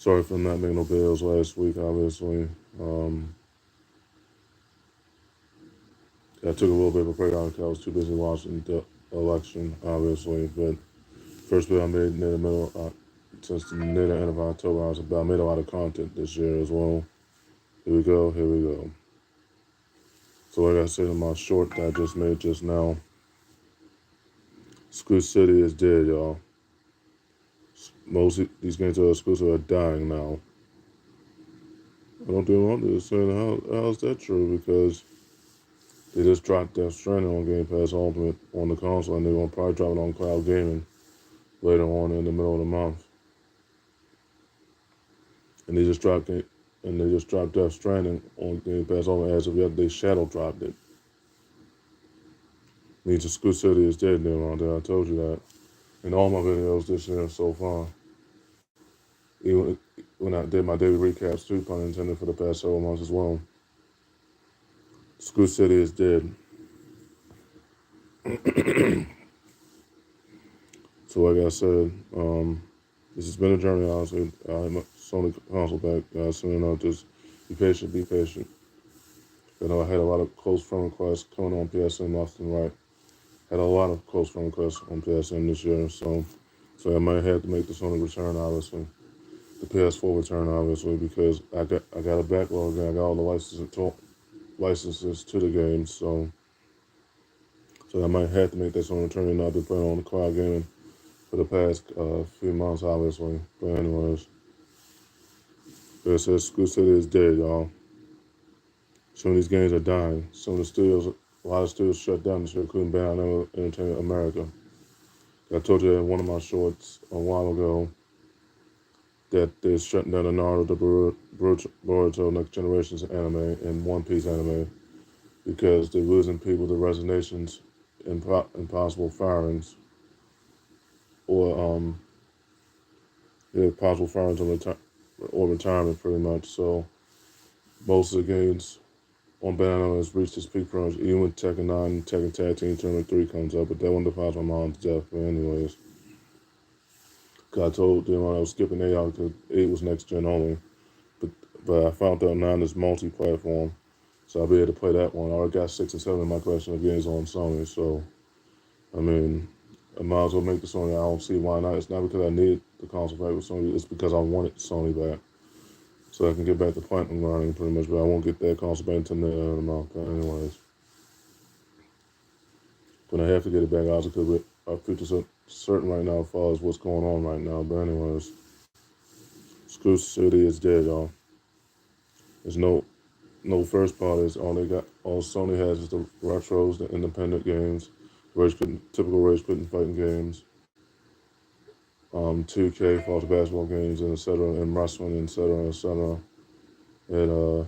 Sorry for not making no videos last week, obviously. I took a little bit of a break out because I was too busy watching the election, obviously. But first video I made near the middle, since the near the end of October, I made a lot of content this year as well. Here we go, here we go. So like I said in my short that I just made just now, School City is dead, y'all. Most of these games that are exclusive are dying now. I don't think I'm understand how's that true, because they just dropped Death Stranding on Game Pass Ultimate on the console, and they're gonna probably drop it on cloud gaming later on in the middle of the month. And they just dropped Death Stranding on Game Pass Ultimate as of yet. They shadow dropped it. Means the School City is dead now on there. I told you that in all my videos this year so far. Even when I did my daily recaps too, pun intended, for the past several months as well. School City is dead. So like I said, this has been a journey, honestly. I'm a Sony console back, guys. So, just be patient, be patient. I know I had a lot of close friend requests coming on PSN left and right. Had a lot of close friend requests on PSN this year, so I might have to make the Sony return, obviously. The PS4 return, obviously, because I got a backlog and I got all the licenses to the game, so I might have to make that Sony return. And I've been playing on the cloud gaming for the past few months, obviously. But anyways, it says School City is dead, y'all. Some of these games are dying. Some of the studios, a lot of studios shut down this year, including Banana Entertainment America. I told you in one of my shorts a while ago that they're shutting down the Naruto, Boruto, Next Generations anime and One Piece anime because they're losing people to resignations and possible firings, or possible firings or retirement, pretty much. So most of the games on Banana has reached its peak range, even when Tekken 9 and Tekken Tag Team Tournament 3 comes up, but that one defies my mom's death. But anyways, because I told them I was skipping 8 out because 8 was next gen only. But I found out 9 is multi-platform, so I'll be able to play that one. I already got 6 and 7 in my collection of games on Sony, so, I mean, I might as well make the Sony. I don't see why not. It's not because I need the console back with Sony, it's because I wanted Sony back. So I can get back to platinum grinding pretty much, but I won't get that console back until the end of the month. But anyways, when I have to get it back, obviously, because our future's certain right now as far as what's going on right now. But anyways, School City is dead, y'all. There's no first parties. All Sony has is the retros, the independent games, typical rage quitting fighting games, 2K, false basketball games, and etc., and wrestling, etc., and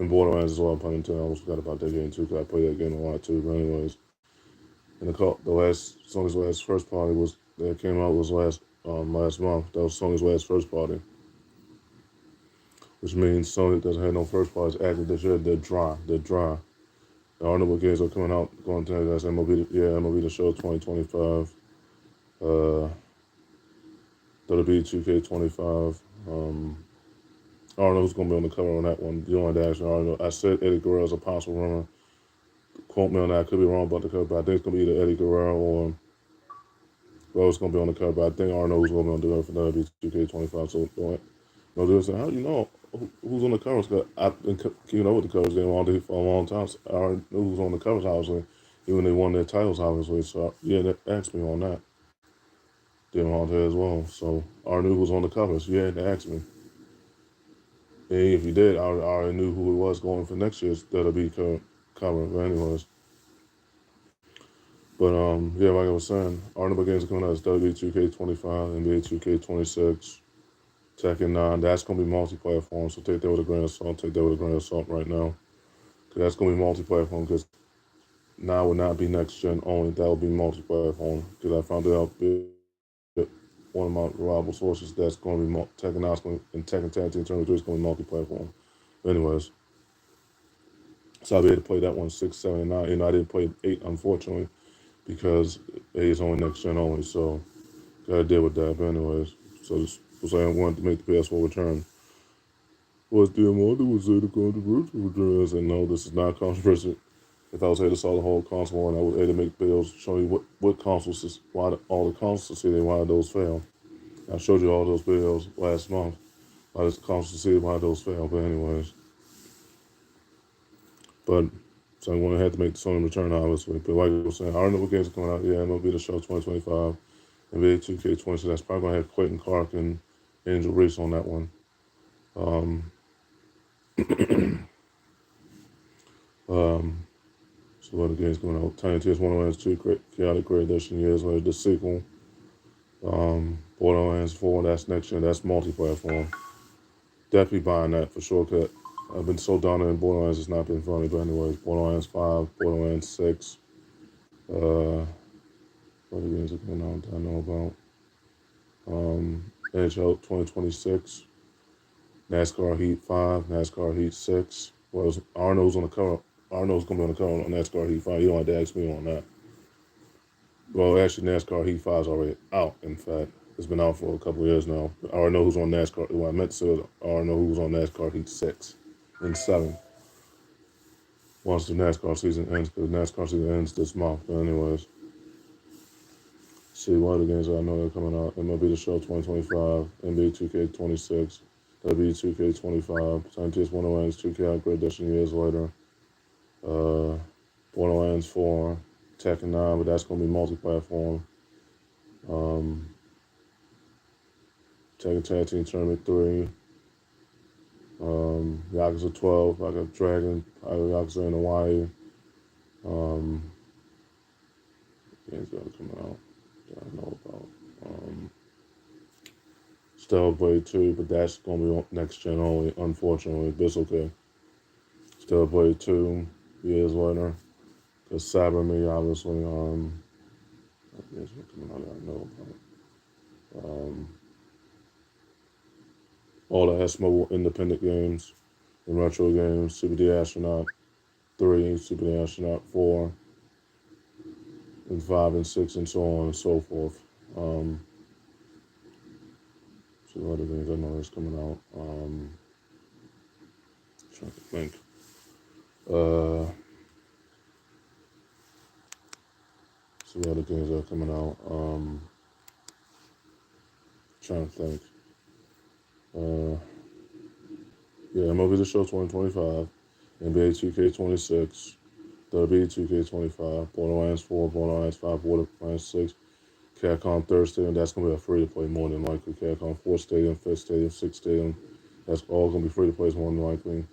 Borderlands as well. Pun intended. I almost forgot about that game too, because I play that game a lot too. But anyways, and Sony's last first party that came out was last month. That was Sony's last first party, which means Sony doesn't have no first parties active this year. They're dry. I don't know what games are coming out going to that's MLB The Show 2025. That'll be 2K25. I don't know who's going to be on the cover on that one. You don't have to ask me. I don't know. I said Eddie Guerrero is a possible runner. Quote me on that. I could be wrong about the cover, but I think it's going to be either Eddie Guerrero or Rose going to be on the cover. But I think I don't know who's going to be on the cover for that'll be 2K25. So no, they're saying, how do you know who's on the covers? Because I've been keeping up with the covers game all day for a long time. So I already knew who's on the covers, obviously, even when they won their titles, obviously. So yeah, they asked me on that. Did on there as well. So I already knew who was on the covers. Yeah, they asked me. And if you did, I already knew who it was going for next year's that'll be cover. But anyways. But yeah, like I was saying, our number games are coming out is WWE 2K25, NBA 2K26, Tekken 9. That's gonna be multi-platform, so take that with a grain of salt. Take that with a grain of salt right now, because that's gonna be multi-platform. Because now will not be next gen only. That will be multi-platform. Because I found it out one of my reliable sources that's going to be Tekken 9 and Tekken Tag Team Tournament 3 is going to be multi-platform. But anyways, so I'll be able to play that one 6, 7, and 9. And I didn't play 8, unfortunately, because 8 is only next gen only. So gotta deal with that. But anyways, so was saying wanted to make the PS4 return. Was DMR would say the controversial return? I said, no, this is not controversial. If I was here to sell the whole console and I was here to make videos showing you what consoles is all the consoles succeeded, why those fail. I showed you all those videos last month. Why this console succeeded, why those fail. But anyways. But so I'm going to have to make the Sony return, obviously. But like I was saying, I don't know what games are coming out. Yeah, MLB The Show 2025, NBA 2K20. So that's probably going to have Clayton Clark and Angel Reese on that one. So what other games coming out? Tiny Tina's Wonderlands 2, Chaotic Great Edition years later. The sequel, Borderlands 4, that's next year. That's multi-platform. Definitely buying that for sure. Cause I've been so down in Borderlands, it's not been funny. But anyways, Borderlands 5, Borderlands 6. What other games are coming out that I know about? NHL 2026, NASCAR Heat 5, NASCAR Heat 6. Well, Arnold's on the cover. Arnold's going to be on the cover on NASCAR Heat 5. You don't have to ask me on that. Well, actually, NASCAR Heat 5 is already out, in fact. It's been out for a couple of years now. I already know who's on NASCAR. What I meant to say was I already know who's on NASCAR Heat 6 and 7 once the NASCAR season ends, because NASCAR season ends this month. But anyways, see what other games I know that are coming out. MLB The Show 2025, NBA 2K26, W2K25, Scientist Wonderlands 2K Upgrade Edition years later, Borderlands 4, Tekken 9, but that's going to be multi-platform. Tekken Tag Team Tournament 3, Yakuza 12, I got Dragon, I got Yakuza in Hawaii. Games got to come out that I know about. Stellar Blade 2, but that's going to be on next gen only, unfortunately, but it's okay. Stellar Blade 2, years later. Because Cyber Me, obviously, games are coming out that I know about. All the S-Mobile independent games and retro games, Super the Astronaut 3, Super the Astronaut 4, and 5 and 6, and so on and so forth. So other games I know that's coming out. Trying to think. So other games that are coming out. Trying to think. Yeah, MLB The Show 2025, NBA 2K26, WWE 2K25, Borderlands 4, Borderlands 5, Borderlands 6, Capcom 3rd Stadium. That's going to be a free to play more than likely. Capcom 4th Stadium, 5th Stadium, 6th Stadium. That's all going to be free to play more than likely.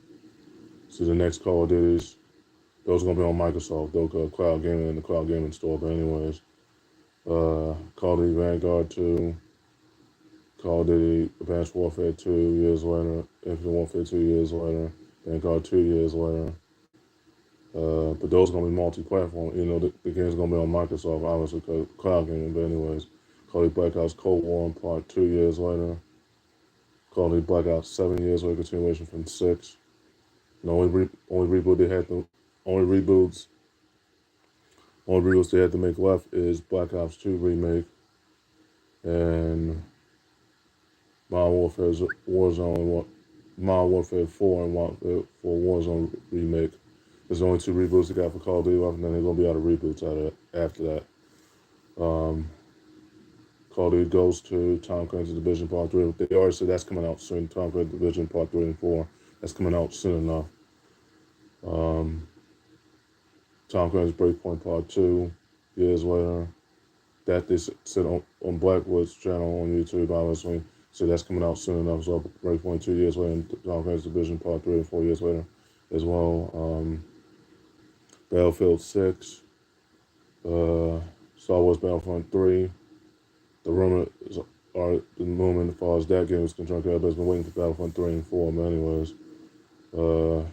So the next Call of Duties, those are going to be on Microsoft. They'll go cloud gaming in the cloud gaming store. But anyways, Call of Duty Vanguard 2, Call of Duty Advanced Warfare 2 years later, Infinite Warfare 2 years later, Vanguard 2 years later. But those are going to be multi-platform. You know, the game's going to be on Microsoft, obviously, because cloud gaming. But anyways, Call of Duty Black Ops Cold War Part 2 years later. Call of Duty Black Ops 7 years later, continuation from 6. The only reboot they had to, only reboots they had to make left is Black Ops 2 remake and Modern Warfare Warzone, Modern Warfare 4 and Warfare 4 Warzone remake. There's only 2 reboots they got for Call of Duty left, and then they're gonna be out of reboots after that. Call of Duty Ghost 2, Tom Clancy's Division Part 3. They already said that's coming out soon. Tom Clancy's Division Part 3 and 4. That's coming out soon enough. Tom Clancy's Breakpoint Part 2 years later. That they said on Blackwood's channel on YouTube, obviously. So that's coming out soon enough. So Breakpoint 2 years later, and Tom Clancy's Division Part 3 and 4 years later as well. Battlefield 6, Star Wars Battlefront 3. The rumors are the moment as far as that game is concerned, because everybody's been waiting for Battlefront 3 and 4. But anyways, other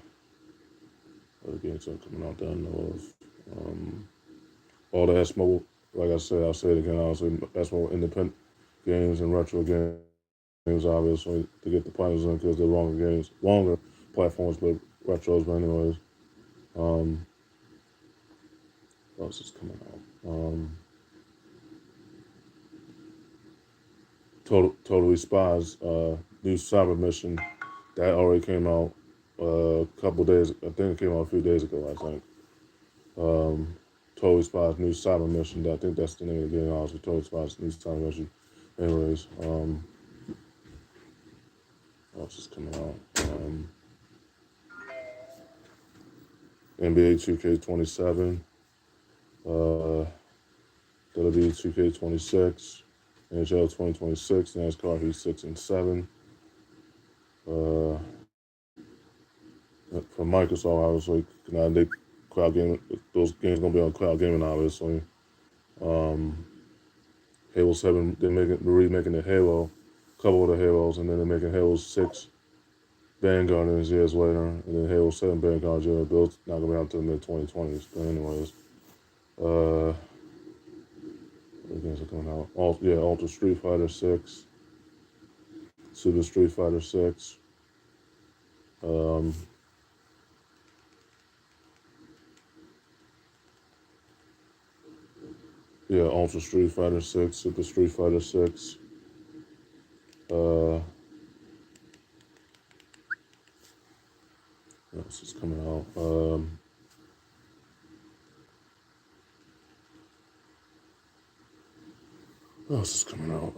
games are coming out that I know of. All the S-Mobile, like I said, I'll say it again, obviously, S-Mobile independent games and retro games, obviously, to get the players in, because they're longer platforms, but retros. But anyways, what else is coming out? Totally Spies, new cyber mission that already came out a couple days. I think it came out a few days ago. I think. Totally Spies new cyber mission. I think that's the name of the game. Also, Totally Spies new cyber mission. Anyways, what else is coming out? NBA 2K27, WWE 2K26, NHL 2026, NASCAR Heat 6 and 7. Uh, from Microsoft, obviously, they cloud game. Those games gonna be on cloud gaming, obviously. Um, Halo 7, they're remaking the Halo, a couple of the Halos, and then they're making Halo 6 Vanguard years later, and then Halo 7 Vanguard years. Those not gonna be out until the mid 2020s. But anyways, what games are coming out? Ultra Street Fighter 6, Super Street Fighter 6. Um, Ultra Street Fighter 6, Super Street Fighter 6. What else is coming out? What else is coming out?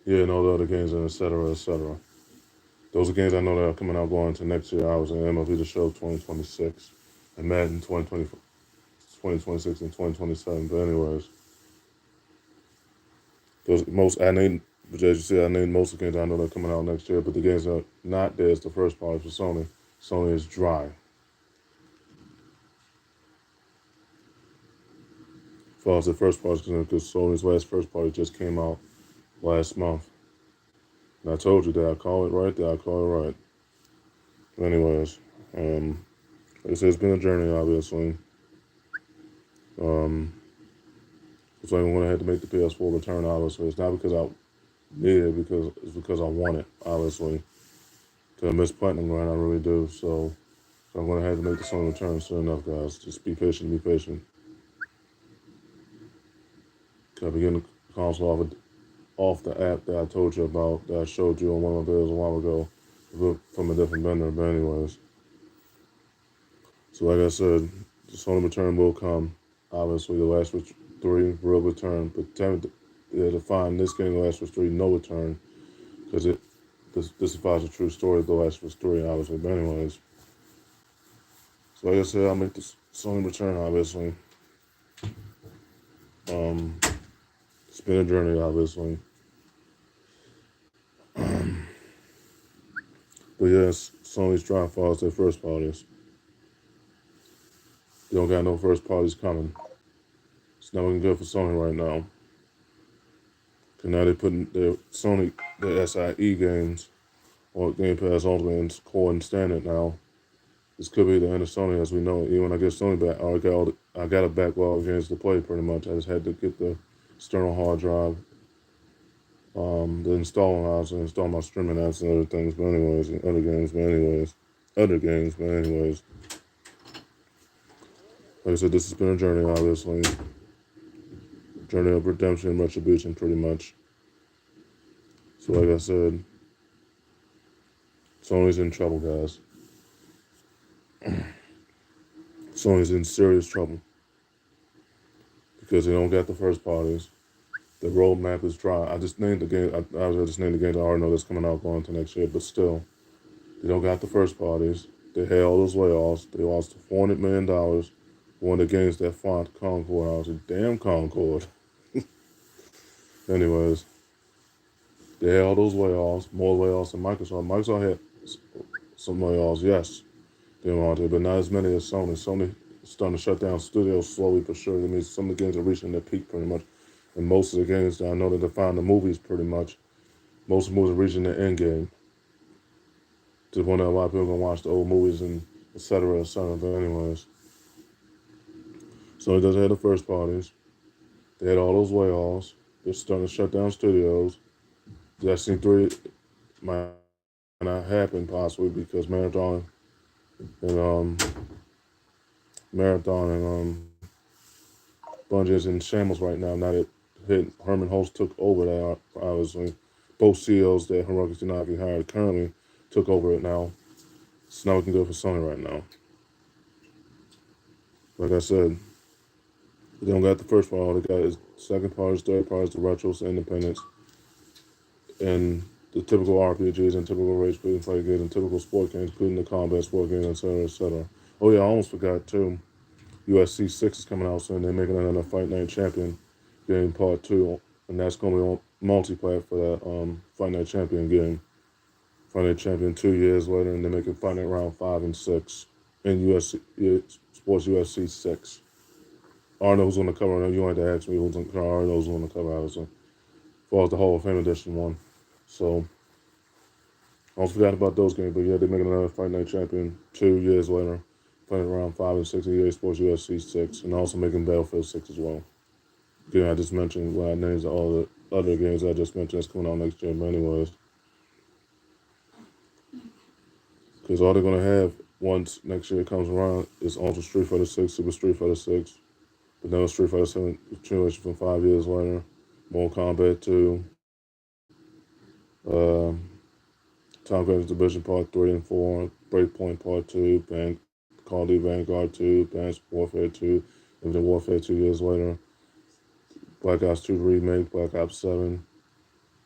And all the other games, and et cetera, et cetera. Those are games I know that are coming out going into next year. I was in MLB The Show 2026 and Madden 2026 and 2027. But anyways, those most I named, but as you see, I named most of the games I know that are coming out next year. But the games that are not there is the first party for Sony. Sony is dry. As far as the first party is concerned, because Sony's last first party just came out last month. And I told you that I call it right there. I call it right. Anyways, like I said, it's been a journey, obviously. So I went ahead to make the PS4 return, obviously. It's not because I need it, it's because I want it, obviously. Because I miss Platinum Grind, I really do. So I'm going to have to make the Sony return soon enough, guys. Just be patient, be patient. I'll be getting the console off the app that I told you about, that I showed you on one of my videos a while ago, from a different vendor. But anyways, so like I said, the Sony return will come. Obviously, the Last of Us 3 will return, but to find this game, The Last of Us 3, no return, because this defies a true story of The Last of Us 3, obviously. But anyways, so like I said, I'll make this Sony return, obviously. It's been a journey, obviously. But yes, Sony's trying to follow their first parties. They don't got no first parties coming. It's not looking good for Sony right now. Cause now they're putting their SIE games or Game Pass Ultimate and core and standard now. This could be the end of Sony as we know it. Even when I get Sony back, I got a backlog of games to play pretty much. I just had to get the external hard drive. The installing house and install my streaming apps and other things, but anyways, and other games, but anyways. Like I said, this has been a journey, obviously. Journey of redemption and retribution, pretty much. So like I said, Sony's in trouble, guys. Sony's in serious trouble. Because they don't got the first parties. The roadmap is dry. I just named the game. I just named the games I already know that's coming out going into next year. But still, they don't got the first parties. They had all those layoffs. They lost $400 million. One of the games that fought Concord. I was like, damn Concord. Anyways, they had all those layoffs. More layoffs than Microsoft. Microsoft had some layoffs, yes. They wanted, but not as many as Sony. Sony is starting to shut down studios slowly but surely. That means some of the games are reaching their peak pretty much. And most of the games that I know that define the movies pretty much, most of the movies are reaching their end game. To the point that a lot of people are going to watch the old movies and et cetera, et cetera. But anyways. So it doesn't have the first parties. They had all those layoffs. They're starting to shut down studios. Destiny 3 might not happen possibly because Marathon and Bungie is in shambles right now. Now that Herman Holtz took over that, obviously. Both CEOs that Hiroki Tanaka hired currently took over it now. So now we can go for Sony right now. Like I said, they don't got the first part. All they got is second parts, third parts, the retros, the independents, and the typical RPGs and typical rage quitting fight games and typical sport games, including the combat sport games, etc., etc. Oh yeah, I almost forgot too. USC 6 is coming out soon. They're making another Fight Night Champion game part 2, and that's going to be on multiplayer for that Fight Night Champion game. Fight Night Champion 2 years later, and they're making Fight Night Round 5 and 6 in USC Sports USC 6. I don't know who's on the cover. I know you wanted to ask me who's on the cover. I already know who's on the cover, obviously. As far as the Hall of Fame edition one. So, I almost forgot about those games, but yeah, they're making another Fight Night Champion 2 years later. Playing around 5 and 6 in EA Sports UFC 6, and also making Battlefield 6 as well. Again, I just mentioned when I named all the other games I just mentioned that's coming out next year, but anyways. Because all they're going to have once next year comes around is Ultra Street Fighter 6, Super Street Fighter 6, but then Street Fighter 7 continuation from 5 years later, Mortal Kombat 2, Tom Clancy's Division Part 3 and 4, Breakpoint Part 2, Call of Duty Vanguard 2, Advanced Warfare 2, Infinite Warfare 2 years later, Black Ops 2 Remake, Black Ops 7,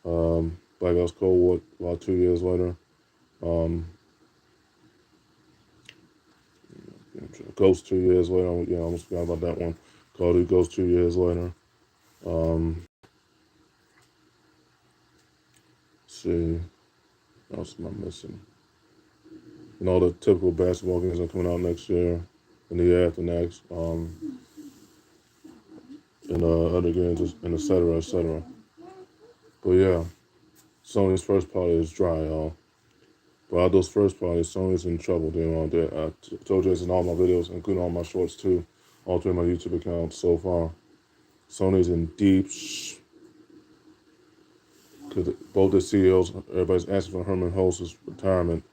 Black Ops Cold War about 2 years later, Ghost 2 years later, yeah, I almost forgot about that one, Call of Duty Ghost 2 years later, let's see, what else am I missing? And all the typical basketball games are coming out next year, and the year after next, and other games, and etc., etc. But yeah, Sony's first party is dry, y'all. But out of those first parties, Sony's in trouble. I told you this in all my videos, including all my shorts too, all 3 of my YouTube accounts so far. Sony's in deep because both the CEOs, everybody's asking for Herman Holtz's retirement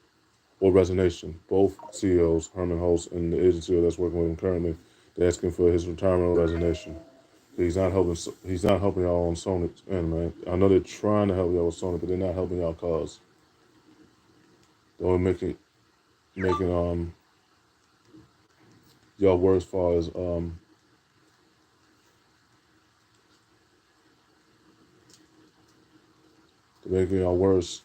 or resignation. Both CEOs, Herman Holtz and the agency that's working with him currently, they're asking for his retirement or resignation. He's not helping. He's not helping y'all on Sony's end, man. I know they're trying to help y'all with Sony, but they're not helping y'all cause they're making y'all worse as far as they're making y'all worse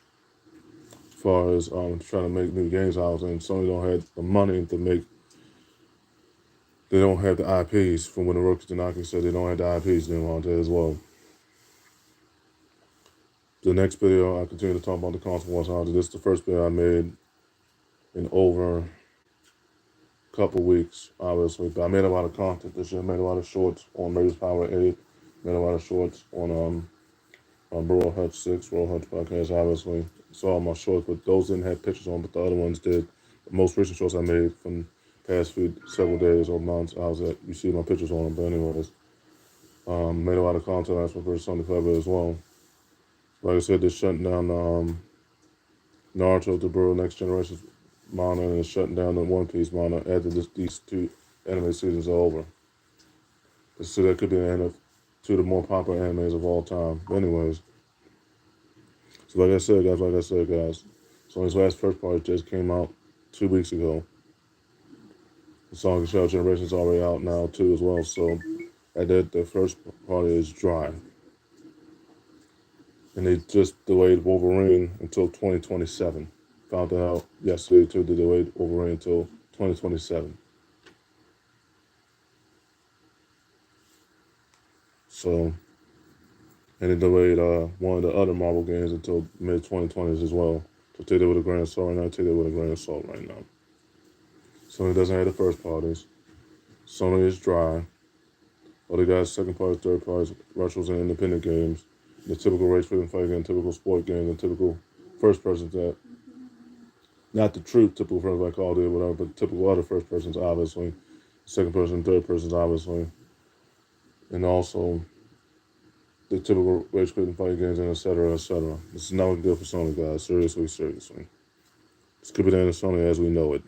as far as trying to make new games out, and Sony don't have the money to make. They don't have the IPs from when Hiroki Tanaka said they don't have the IPs they want as well. The next video, I continue to talk about the console wars. This is the first video I made in over a couple weeks, obviously. But I made a lot of content this year. I made a lot of shorts on Raiders Power 8. Made a lot of shorts on Bro Hutch 6, Bro Hutch Podcast, obviously. Saw all my shorts, but those didn't have pictures on, but the other ones did. The most recent shorts I made from past several days or months, you see my pictures on them. But anyways, made a lot of content last week for Sunday Clever as well. Like I said, they're shutting down Naruto, the Burrow Next Generation manga, and they're shutting down the One Piece manga after these 2 anime seasons are over. So that could be the end of 2 of the more popular animes of all time. But anyways, so like I said, guys, Sony's last first party just came out 2 weeks ago. The Song of Shell Generation is already out now too as well. So the first party is dry. And they just delayed Wolverine until 2027. Found that out yesterday too. They delayed Wolverine until 2027. So, and they delayed one of the other Marvel games until mid-2020s as well. So take it with a grain of salt right now. Take it with a grain of salt right now. Sony doesn't have the first parties. Sony is dry. All they got is second parties, third parties, retros, and independent games. The typical race fighting fight game, typical sport game, and typical first persons that, not the true typical first like Call of Duty or whatever, but typical other first persons, obviously. Second person, third persons, obviously. And also the typical race quitting fight games, and etc., etc. This is not good for Sony, guys. Seriously. This could be the end of Sony as we know it.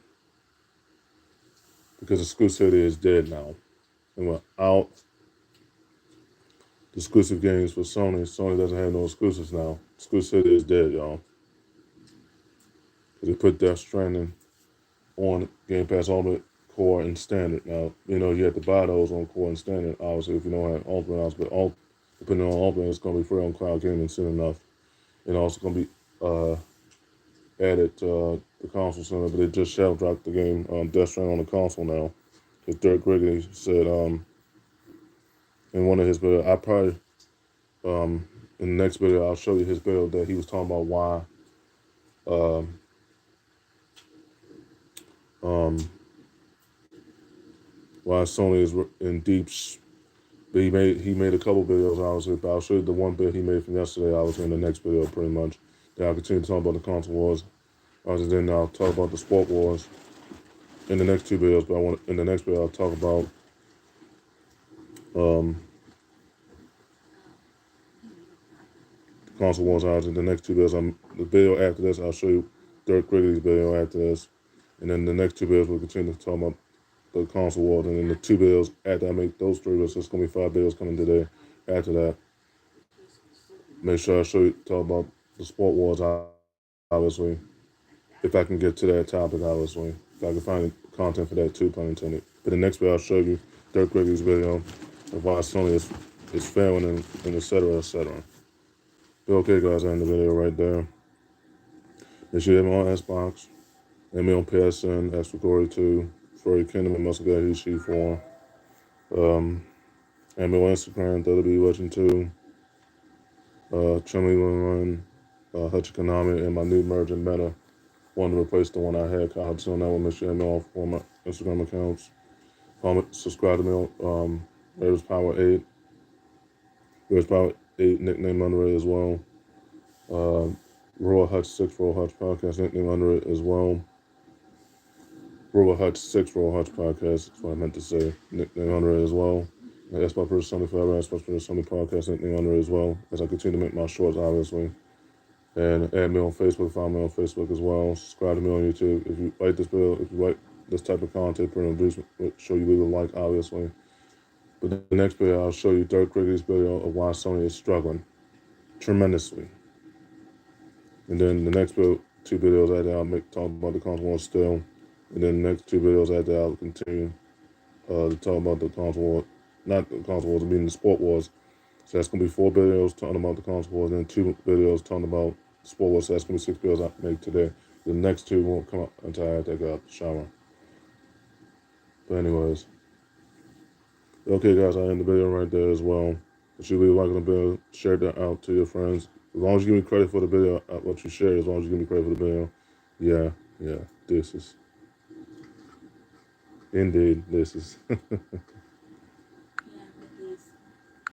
Because exclusivity is dead now. And without exclusive games for Sony. Sony doesn't have no exclusives now. Exclusivity is dead, y'all. Because they put Death Stranding on Game Pass Ultimate, Core, and Standard. Now, you have to buy those on Core and Standard, obviously, if you don't have Ultimate. But depending on Ultimate, it's going to be free on Cloud Gaming soon enough. And also going to be added to the console center, but they just shall drop the game Death Stranding on the console now. Because Dirk Gregory said in one of his videos, in the next video, I'll show you his video that he was talking about why um, um, why Sony is in deep. But he made a couple videos, obviously, but I'll show you the one bit he made from yesterday, obviously, in the next video, pretty much. Then I'll continue to talk about the console wars. Obviously, then I'll talk about the sport wars in the next two videos, but in the next video, I'll talk about console wars. Obviously, the next two videos, the video after this, I'll show you Dirk Gregory's video after this. And then the next two videos, we'll continue to talk about the console wars. And then the two videos after I make those three videos, it's going to be 5 videos coming today. After that, make sure I talk about the sport wars, obviously. If I can get to that topic, obviously. If I can find content for that too, pun intended. But the next video, I'll show you Dirk Gregory's video of why Sony is failing and et cetera, et cetera. But okay, guys, I end the video right there. Make sure you have me on Xbox, and me on PSN, X for Glory 2, Furry Kingdom, and Muscle Guy He 4. And me on Instagram, WWE Legend 2, Chumley Run, Hutch Konami, and my new merge in Meta. One to replace the one I had. Kyle Hudson on that one. Make sure you have me off on my Instagram accounts. Subscribe to me on Raiders Power 8. Raiders Power 8 nickname under it as well. Royal Hutch 6 Royal Hutch Podcast nickname under it as well. Royal Hutch 6 Royal Hutch Podcast. That's what I meant to say. Nickname under it as well. That's my first Sunday Forever. That's my first Sunday Podcast nickname under it as well. As I continue to make my shorts, obviously. And add me on Facebook, find me on Facebook as well. Subscribe to me on YouTube. If you like this video, if you like this type of content, make sure you leave a like, obviously. But the next video, I'll show you Dirk Gregory's video of why Sony is struggling tremendously. And then the next video, 2 videos after I'll talk about the console wars still. And then the next 2 videos after I'll continue to talk about the console war, not the console wars, I mean the sport wars. So that's going to be 4 videos talking about the console wars, and then 2 videos talking about sport wars. So that's going to be 6 videos I make today. The next 2 won't come out until I take out the shower. But anyways. Okay, guys, I end the video right there as well. If you leave a like on the video, share that out to your friends. As long as you give me credit for the video, what you share, as long as you give me credit for the video. Yeah, this is. Indeed, this is.